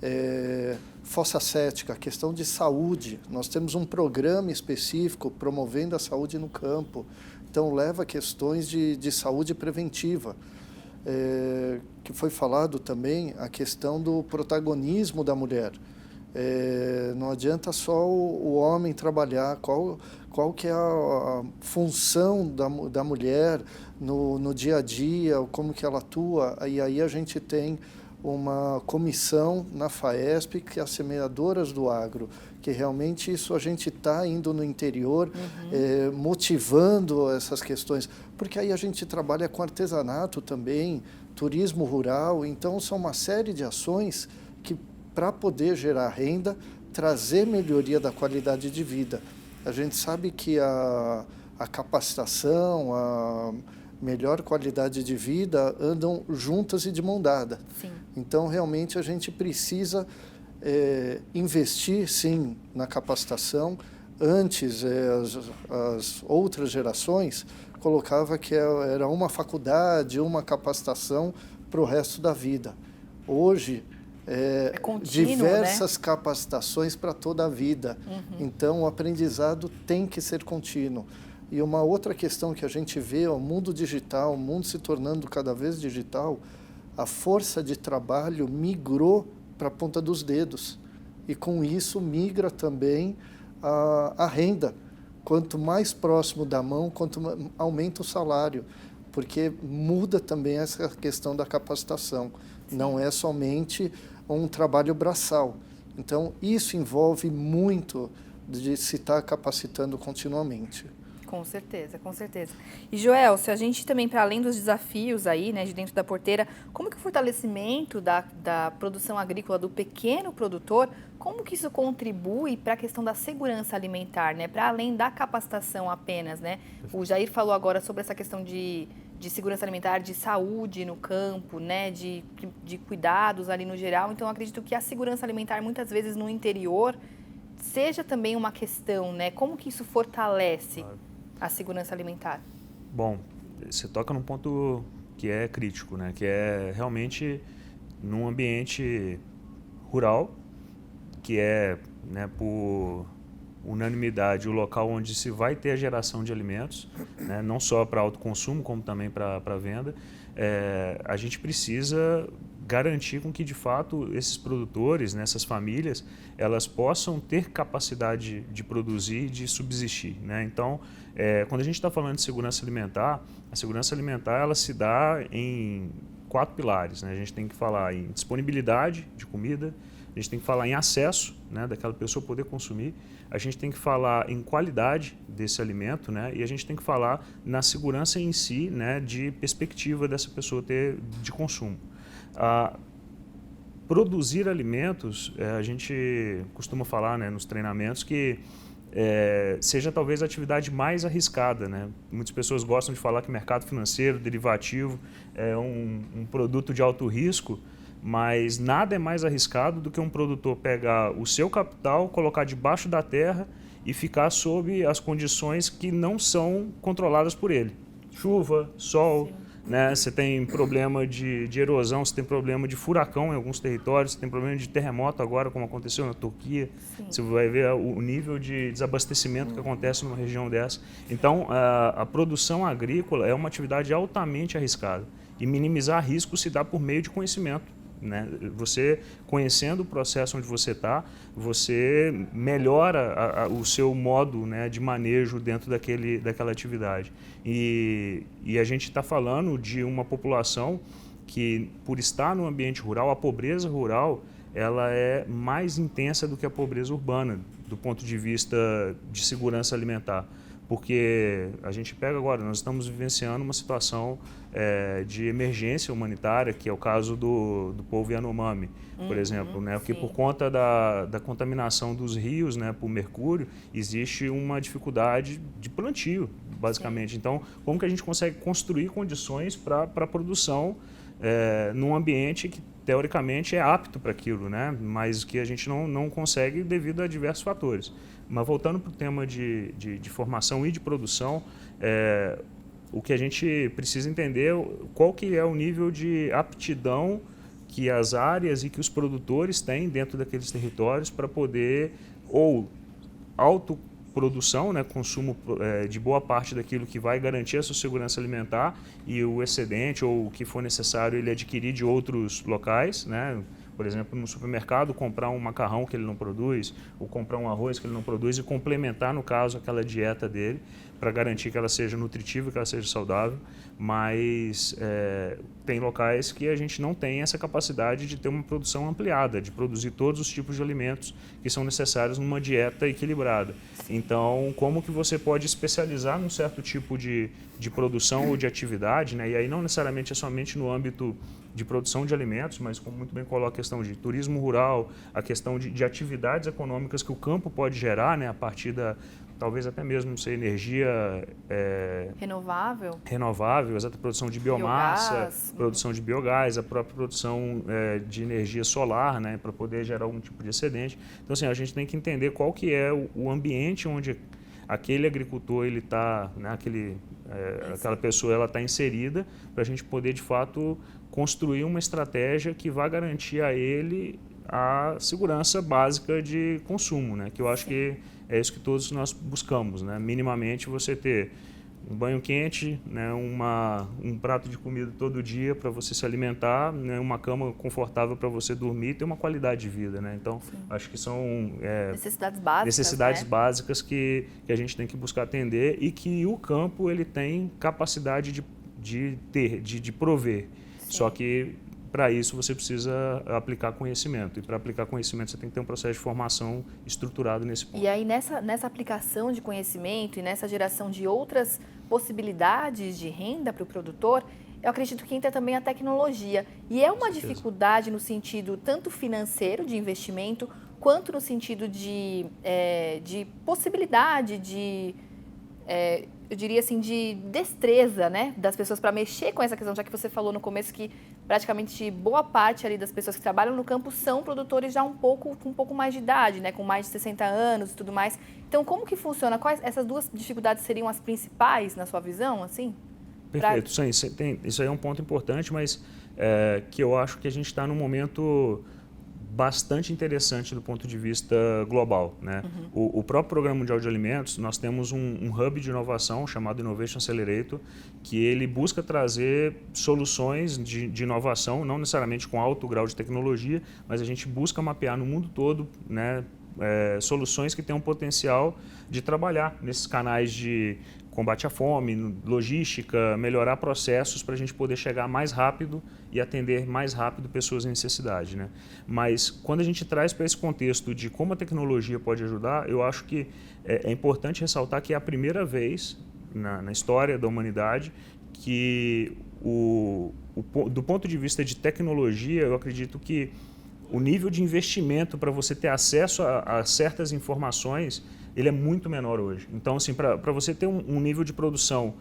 é fossa cética, a questão de saúde. Nós temos um programa específico promovendo a saúde no campo. Então, leva questões de saúde preventiva. Que foi falado também a questão do protagonismo da mulher. Não adianta só o homem trabalhar, qual que é a função da mulher no dia a dia, como que ela atua. E aí a gente tem uma comissão na FAESP, que é as semeadoras do agro, que realmente isso a gente está indo no interior, motivando essas questões, porque aí a gente trabalha com artesanato também, turismo rural, então são uma série de ações que, para poder gerar renda, trazer melhoria da qualidade de vida. A gente sabe que a capacitação, a melhor qualidade de vida andam juntas e de mão dada. Sim. Então, realmente, a gente precisa investir, sim, na capacitação. Antes, as outras gerações colocava que era uma faculdade, uma capacitação para o resto da vida. Hoje, contínuo, diversas capacitações para toda a vida. Então, o aprendizado tem que ser contínuo. E uma outra questão que a gente vê, o mundo digital, o mundo se tornando cada vez digital, a força de trabalho migrou para a ponta dos dedos. E com isso migra também a renda. Quanto mais próximo da mão, aumenta o salário. Porque muda também essa questão da capacitação. Não é somente um trabalho braçal. Então, isso envolve muito de se estar capacitando continuamente. Com certeza, com certeza. E, Joel, se a gente também, para além dos desafios aí, né, de dentro da porteira, como que o fortalecimento da produção agrícola do pequeno produtor, como que isso contribui para a questão da segurança alimentar, né, para além da capacitação apenas, né? O Jair falou agora sobre essa questão de segurança alimentar, de saúde no campo, né, de cuidados ali no geral. Então, eu acredito que a segurança alimentar, muitas vezes no interior, seja também uma questão, né? Como que isso fortalece a segurança alimentar? Bom, você toca num ponto que é crítico, né? Que é realmente num ambiente rural, que é, né, por unanimidade, o local onde se vai ter a geração de alimentos, né? Não só para autoconsumo, como também para venda. A gente precisa garantir com que, de fato, esses produtores, né, essas famílias, elas possam ter capacidade de produzir e de subsistir, né? Então, quando a gente está falando de segurança alimentar, a segurança alimentar ela se dá em 4 pilares, né? A gente tem que falar em disponibilidade de comida, a gente tem que falar em acesso, né, daquela pessoa poder consumir, a gente tem que falar em qualidade desse alimento, né, e a gente tem que falar na segurança em si, né, de perspectiva dessa pessoa ter de consumo. Produzir alimentos, a gente costuma falar, né, nos treinamentos que seja talvez a atividade mais arriscada, né? Muitas pessoas gostam de falar que mercado financeiro, derivativo, é um produto de alto risco, mas nada é mais arriscado do que um produtor pegar o seu capital, colocar debaixo da terra e ficar sob as condições que não são controladas por ele. Chuva, sol, né? Você tem problema de erosão, você tem problema de furacão em alguns territórios, você tem problema de terremoto agora, como aconteceu na Turquia. Sim. Você vai ver o nível de desabastecimento que acontece numa região dessa. Então, a produção agrícola é uma atividade altamente arriscada. E minimizar risco se dá por meio de conhecimento. Né? Você conhecendo o processo onde você está, você melhora o seu modo, né, de manejo dentro daquela atividade. E a gente está falando de uma população que, por estar no ambiente rural, a pobreza rural ela é mais intensa do que a pobreza urbana, do ponto de vista de segurança alimentar. Porque a gente pega agora, nós estamos vivenciando uma situação de emergência humanitária, que é o caso do povo Yanomami, por exemplo, né? Porque por conta da contaminação dos rios, né, por mercúrio, existe uma dificuldade de plantio, basicamente. Sim. Então, como que a gente consegue construir condições para a produção num ambiente que, teoricamente, é apto para aquilo, né? Mas que a gente não consegue devido a diversos fatores. Mas voltando para o tema de formação e de produção, o que a gente precisa entender qual que é o nível de aptidão que as áreas e que os produtores têm dentro daqueles territórios para poder ou autoprodução, né, consumo de boa parte daquilo que vai garantir a sua segurança alimentar e o excedente ou o que for necessário ele adquirir de outros locais, né? Por exemplo, no supermercado, comprar um macarrão que ele não produz, ou comprar um arroz que ele não produz e complementar, no caso, aquela dieta dele, para garantir que ela seja nutritiva, que ela seja saudável. Mas tem locais que a gente não tem essa capacidade de ter uma produção ampliada, de produzir todos os tipos de alimentos que são necessários numa dieta equilibrada. Então, como que você pode especializar num certo tipo de produção ou de atividade, né? E aí não necessariamente é somente no âmbito de produção de alimentos, mas como muito bem coloca a questão de turismo rural, a questão de atividades econômicas que o campo pode gerar, né, a partir talvez até mesmo, não sei, energia... Renovável, exato, produção de biomassa, biogás, produção de biogás, a própria produção de energia solar, né, para poder gerar algum tipo de excedente. Então, assim, a gente tem que entender qual que é o ambiente onde aquele agricultor ele está, né, aquela pessoa ela está inserida, para a gente poder, de fato, construir uma estratégia que vá garantir a ele a segurança básica de consumo, né? Que eu acho que é isso que todos nós buscamos, né? Minimamente você ter um banho quente, né? Um prato de comida todo dia para você se alimentar, né? Uma cama confortável para você dormir e ter uma qualidade de vida, né? Então, acho que são necessidades básicas que a gente tem que buscar atender e que o campo ele tem capacidade de prover. Sim. Só que, para isso, você precisa aplicar conhecimento. E, para aplicar conhecimento, você tem que ter um processo de formação estruturado nesse ponto. E aí, nessa aplicação de conhecimento e nessa geração de outras possibilidades de renda para o produtor, eu acredito que entra também a tecnologia. E é uma dificuldade no sentido tanto financeiro, de investimento, quanto no sentido de possibilidade eu diria assim, de destreza, né, das pessoas para mexer com essa questão, já que você falou no começo que praticamente boa parte ali das pessoas que trabalham no campo são produtores já com um pouco mais de idade, né, com mais de 60 anos e tudo mais. Então, como que funciona? Quais essas duas dificuldades seriam as principais na sua visão, assim? Perfeito, sim, isso aí é um ponto importante, mas que eu acho que a gente está num momento bastante interessante do ponto de vista global, né? O próprio Programa Mundial de Alimentos, nós temos um hub de inovação chamado Innovation Accelerator, que ele busca trazer soluções de inovação, não necessariamente com alto grau de tecnologia, mas a gente busca mapear no mundo todo, né, soluções que tenham potencial de trabalhar nesses canais de combate à fome, logística, melhorar processos para a gente poder chegar mais rápido e atender mais rápido pessoas em necessidade, né? Mas quando a gente traz para esse contexto de como a tecnologia pode ajudar, eu acho que é importante ressaltar que é a primeira vez na história da humanidade que, do ponto de vista de tecnologia, eu acredito que o nível de investimento para você ter acesso a certas informações ele é muito menor hoje. Então, assim, para você ter um nível de produção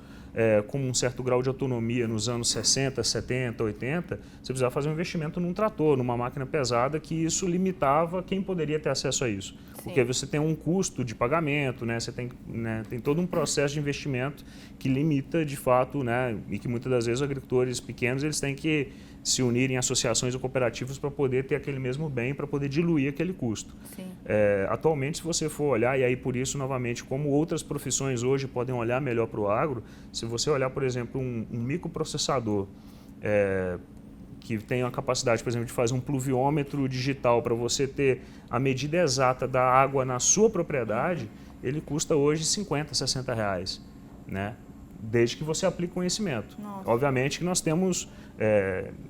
com um certo grau de autonomia nos anos 60, 70, 80, você precisava fazer um investimento num trator, numa máquina pesada, que isso limitava quem poderia ter acesso a isso. Sim. Porque você tem um custo de pagamento, né? Você tem, né, tem todo um processo de investimento que limita, de fato, né, e que muitas das vezes os agricultores pequenos eles têm que se unir em associações ou cooperativas para poder ter aquele mesmo bem, para poder diluir aquele custo. Atualmente, se você for olhar, e aí por isso, novamente, como outras profissões hoje podem olhar melhor para o agro, se você olhar, por exemplo, um microprocessador que tem a capacidade, por exemplo, de fazer um pluviômetro digital para você ter a medida exata da água na sua propriedade, ele custa hoje R$50, R$60, né? Desde que você aplique conhecimento. Nossa. Obviamente que nós temos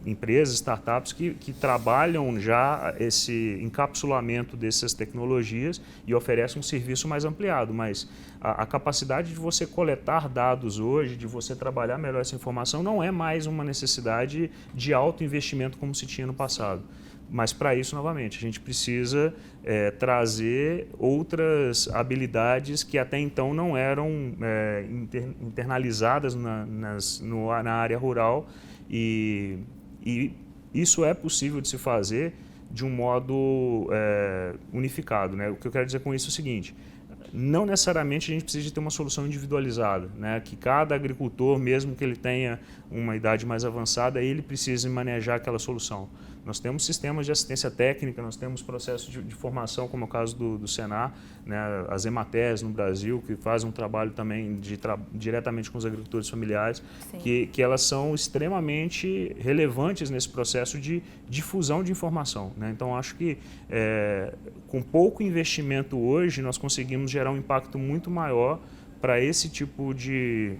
empresas, startups que trabalham já esse encapsulamento dessas tecnologias e oferecem um serviço mais ampliado, mas a capacidade de você coletar dados hoje, de você trabalhar melhor essa informação, não é mais uma necessidade de alto investimento como se tinha no passado. Mas para isso, novamente, a gente precisa trazer outras habilidades que até então não eram internalizadas na área rural e isso é possível de se fazer de um modo unificado, né? O que eu quero dizer com isso é o seguinte: não necessariamente a gente precisa de ter uma solução individualizada, né? Que cada agricultor, mesmo que ele tenha uma idade mais avançada, ele precise manejar aquela solução. Nós temos sistemas de assistência técnica, nós temos processos de formação, como é o caso do Senar, né? As EMATES no Brasil, que fazem um trabalho também diretamente com os agricultores familiares, que elas são extremamente relevantes nesse processo de difusão de informação, né? Então, acho que com pouco investimento hoje, nós conseguimos gerar um impacto muito maior para esse tipo de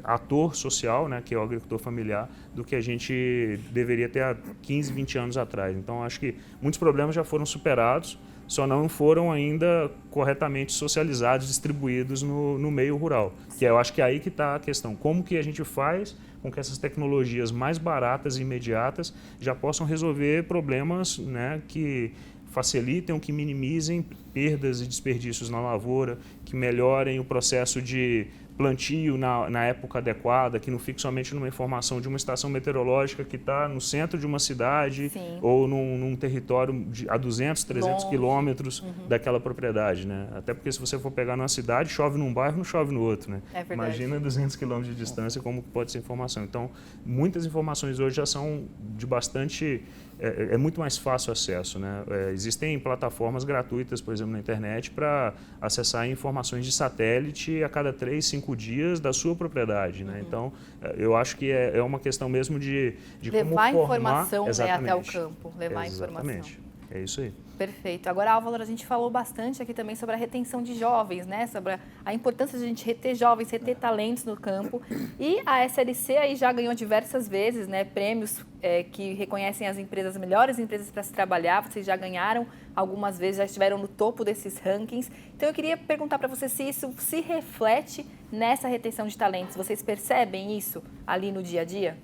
ator social, né, que é o agricultor familiar, do que a gente deveria ter há 15, 20 anos atrás. Então, acho que muitos problemas já foram superados, só não foram ainda corretamente socializados, distribuídos no meio rural. Que eu acho que é aí que está a questão. Como que a gente faz com que essas tecnologias mais baratas e imediatas já possam resolver problemas, né, que facilitem, que minimizem perdas e desperdícios na lavoura, que melhorem o processo de plantio na época adequada, que não fique somente numa informação de uma estação meteorológica que está no centro de uma cidade ou num território a 200, 300 quilômetros daquela propriedade, né? Até porque se você for pegar numa cidade, chove num bairro, não chove no outro, né? Imagina 200 quilômetros de distância, como pode ser informação. Então, muitas informações hoje já são de bastante... É muito mais fácil o acesso, né? Existem plataformas gratuitas, por exemplo, na internet, para acessar informações de satélite a cada 3, 5 dias da sua propriedade, né? Então, eu acho que é uma questão mesmo de levar como informação, né, até o campo, levar Exatamente. Informação. É isso aí. Perfeito. Agora, Álvaro, a gente falou bastante aqui também sobre a retenção de jovens, né? Sobre a importância de a gente reter jovens, reter talentos no campo. E a SLC aí já ganhou diversas vezes, né, prêmios que reconhecem as melhores empresas para se trabalhar. Vocês já ganharam algumas vezes, já estiveram no topo desses rankings. Então, eu queria perguntar para você se isso se reflete nessa retenção de talentos. Vocês percebem isso ali no dia a dia?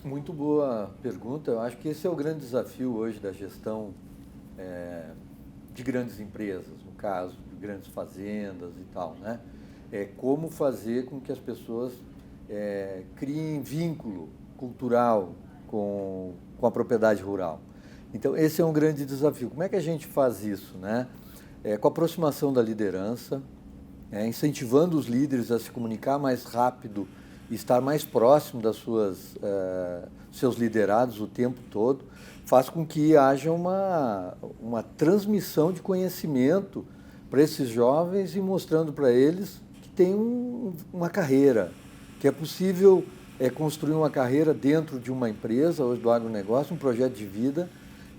Muito boa pergunta. Eu acho que esse é o grande desafio hoje da gestão de grandes empresas, no caso, de grandes fazendas e tal, né? É como fazer com que as pessoas criem vínculo cultural com a propriedade rural. Então, esse é um grande desafio. Como é que a gente faz isso, né? Com a aproximação da liderança, incentivando os líderes a se comunicar mais rápido, estar mais próximo das seus liderados o tempo todo, faz com que haja uma transmissão de conhecimento para esses jovens e mostrando para eles que tem uma carreira, que é possível construir uma carreira dentro de uma empresa, hoje do agronegócio, um projeto de vida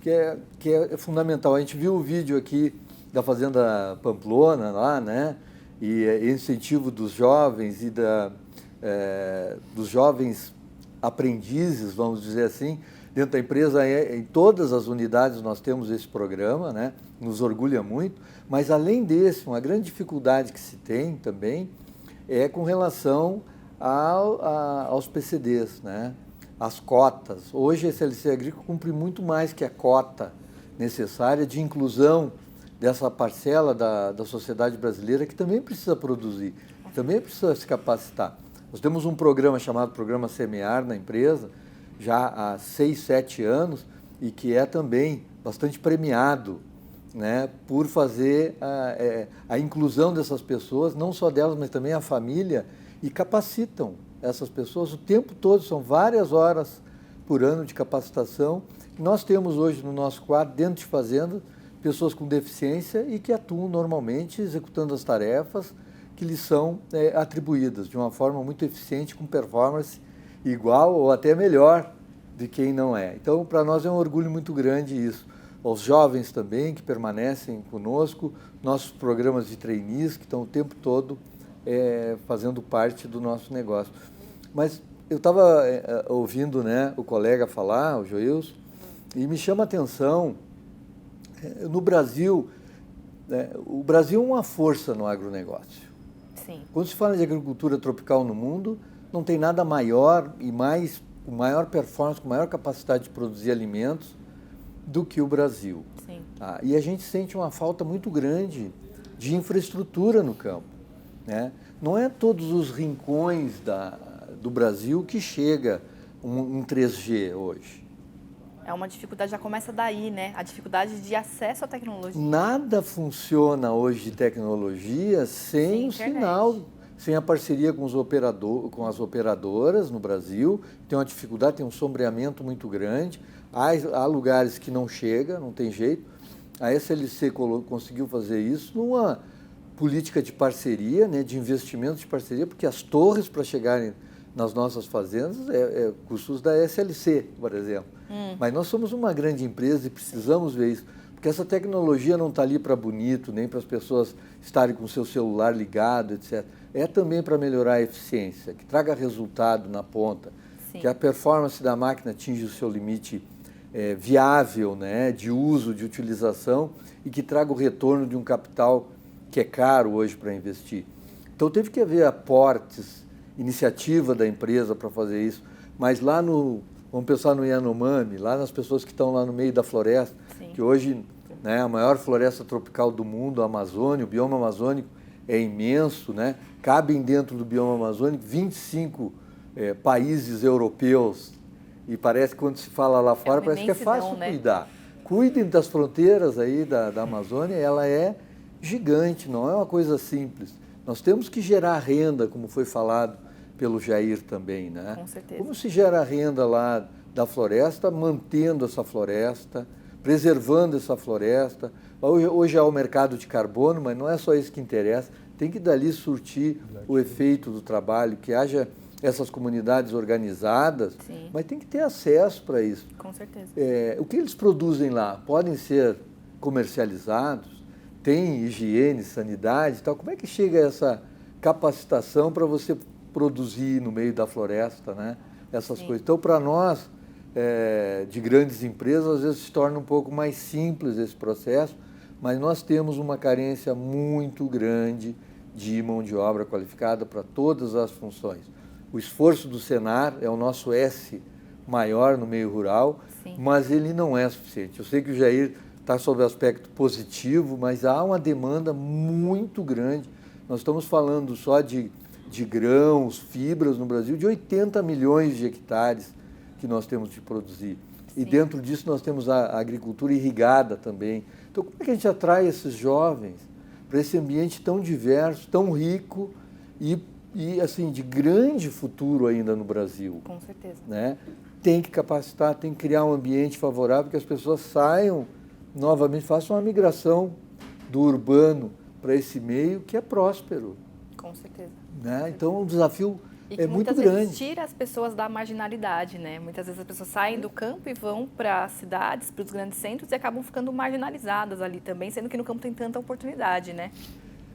que é fundamental. A gente viu o vídeo aqui da Fazenda Pamplona lá, né? E incentivo dos jovens e dos jovens aprendizes, vamos dizer assim, dentro da empresa. Em todas as unidades nós temos esse programa, né? Nos orgulha muito, mas além desse, uma grande dificuldade que se tem também é com relação aos PCDs, né? As cotas. Hoje a SLC Agrícola cumpre muito mais que a cota necessária de inclusão dessa parcela da sociedade brasileira que também precisa produzir, também precisa se capacitar. Nós temos um programa chamado Programa Semear na empresa, já há 6, 7 anos, e que é também bastante premiado, né, por fazer a inclusão dessas pessoas, não só delas, mas também a família, e capacitam essas pessoas o tempo todo, são várias horas por ano de capacitação. Nós temos hoje no nosso quadro, dentro de fazenda, pessoas com deficiência e que atuam normalmente executando as tarefas que lhes são atribuídas de uma forma muito eficiente, com performance igual ou até melhor de quem não é. Então, para nós é um orgulho muito grande isso. Aos jovens também que permanecem conosco, nossos programas de trainees que estão o tempo todo fazendo parte do nosso negócio. Mas eu estava ouvindo, né, o colega falar, o Joilson, e me chama a atenção, no Brasil, o Brasil é uma força no agronegócio. Sim. Quando se fala de agricultura tropical no mundo, não tem nada maior e com maior performance, com maior capacidade de produzir alimentos do que o Brasil. Sim. Tá? E a gente sente uma falta muito grande de infraestrutura no campo, né? Não é todos os rincões do Brasil que chega um 3G hoje. É uma dificuldade, já começa daí, né? A dificuldade de acesso à tecnologia. Nada funciona hoje de tecnologia sem o sinal, sem a parceria com as operadoras no Brasil. Tem uma dificuldade, tem um sombreamento muito grande. Há lugares que não chega, não tem jeito. A SLC conseguiu fazer isso numa política de parceria, né, de investimento de parceria, porque as torres para chegarem nas nossas fazendas custos da SLC, por exemplo. Mas nós somos uma grande empresa e precisamos ver isso, porque essa tecnologia não está ali para bonito, nem para as pessoas estarem com o seu celular ligado, etc. É também para melhorar a eficiência, que traga resultado na ponta, que a performance da máquina atinja o seu limite viável, né, de uso, de utilização, e que traga o retorno de um capital que é caro hoje para investir. Então teve que haver aportes, iniciativa da empresa para fazer isso, mas lá vamos pensar no Yanomami, lá nas pessoas que estão lá no meio da floresta, que hoje, né, a maior floresta tropical do mundo, a Amazônia, o bioma amazônico é imenso, né? Cabem dentro do bioma amazônico 25 países europeus, e parece que quando se fala lá fora, parece que é fácil cuidar. Cuidem das fronteiras aí da Amazônia, ela é gigante, não é uma coisa simples. Nós temos que gerar renda, como foi falado pelo Jair também, né? Com certeza. Como se gera renda lá da floresta, mantendo essa floresta, preservando essa floresta. Hoje há o mercado de carbono, mas não é só isso que interessa. Tem que dali surtir o efeito do trabalho, que haja essas comunidades organizadas, mas tem que ter acesso para isso. Com certeza. O que eles produzem lá podem ser comercializados, tem higiene, sanidade e tal. Como é que chega essa capacitação para você produzir no meio da floresta, né? Essas coisas. Então, para nós, de grandes empresas, às vezes se torna um pouco mais simples esse processo, mas nós temos uma carência muito grande de mão de obra qualificada para todas as funções. O esforço do Senar é o nosso S maior no meio rural, mas ele não é suficiente. Eu sei que o Jair está sob o aspecto positivo, mas há uma demanda muito grande. Nós estamos falando só de grãos, fibras no Brasil, de 80 milhões de hectares que nós temos de produzir. E dentro disso nós temos a agricultura irrigada também. Então, como é que a gente atrai esses jovens para esse ambiente tão diverso, tão rico e assim, de grande futuro ainda no Brasil? Com certeza. Né? Tem que capacitar, tem que criar um ambiente favorável que as pessoas saiam novamente, façam uma migração do urbano para esse meio que é próspero. Com certeza. Né? Então, o desafio é muito muitas grande. vezes tira as pessoas da marginalidade, né? Muitas vezes as pessoas saem do campo e vão para as cidades, para os grandes centros e acabam ficando marginalizadas ali também, sendo que no campo tem tanta oportunidade, né?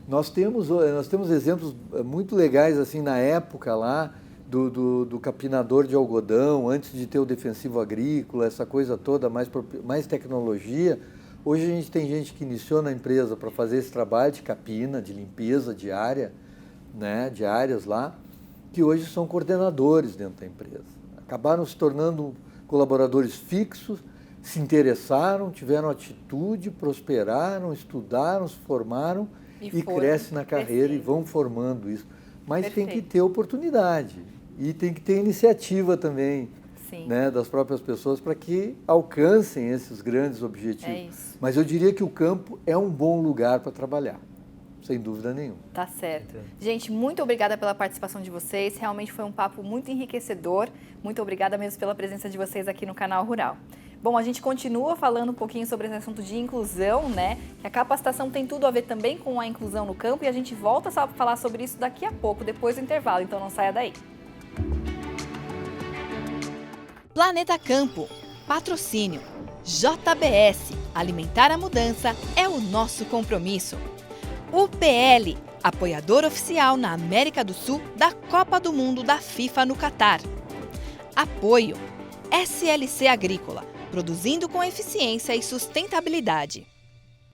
Nós temos exemplos muito legais, assim, na época lá, do capinador de algodão, antes de ter o defensivo agrícola, essa coisa toda, mais tecnologia. Hoje a gente tem gente que iniciou na empresa para fazer esse trabalho de capina, de limpeza diária, né, de áreas lá, que hoje são coordenadores dentro da empresa. Acabaram se tornando colaboradores fixos, se interessaram, tiveram atitude, prosperaram, estudaram, se formaram e crescem na carreira e vão formando isso. mas tem Perfeito. que ter oportunidade e tem que ter iniciativa também, Sim. né, das próprias pessoas para que alcancem esses grandes objetivos. É isso. Mas eu diria que o campo é um bom lugar para trabalhar, sem dúvida nenhuma. Tá certo. Gente, muito obrigada pela participação de vocês. Realmente foi um papo muito enriquecedor. Muito obrigada mesmo pela presença de vocês aqui no Canal Rural. Bom, a gente continua falando um pouquinho sobre esse assunto de inclusão, né? Que a capacitação tem tudo a ver também com a inclusão no campo e a gente volta a falar sobre isso daqui a pouco, depois do intervalo, então não saia daí. Planeta Campo, patrocínio. JBS, alimentar a mudança é o nosso compromisso. UPL, apoiador oficial na América do Sul da Copa do Mundo da FIFA no Catar. Apoio. SLC Agrícola, produzindo com eficiência e sustentabilidade.